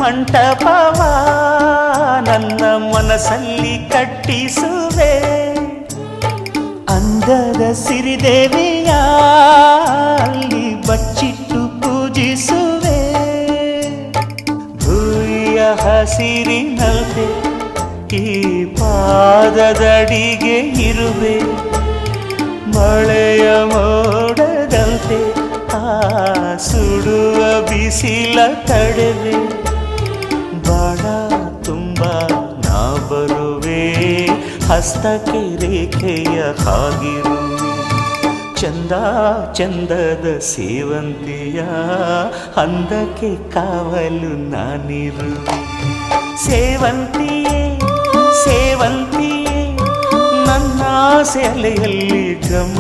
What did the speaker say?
ಮಂಟಪವ ನನ್ನ ಮನಸ್ಸಲ್ಲಿ ಕಟ್ಟಿಸುವೆ ಅಂದದ ಸಿರಿದೇವಿಯ ಅಲ್ಲಿ ಬಚ್ಚಿಟ್ಟು ಪೂಜಿಸುವೆ ಭೂಯ ಹಸಿರಿನಲ್ದೆ ಈ ಪಾದದಡಿಗೆ ಇರುವೆ ಮಳೆಯ ಮೋಡದಂತೆ ಆ ಸುಡುವ ಬಿಸಿಲ ತಡೆವೆ ಬಾಣ ತುಂಬ ನಾ ಬರುವೆ ಹಸ್ತಕ್ಕೆ ರೇಖೆಯ ಹಾಗಿರುವೆ ಚಂದ ಚಂದದ ಸೇವಂತಿಯ ಅಂದಕ್ಕೆ ಕಾವಲು ನಾನಿರುವೆ ಸೇವಂತಿಯೇ ಸೇವಂತಿಯೇ ನನ್ನ ಸೆಲೆಯಲ್ಲಿ ಗಮ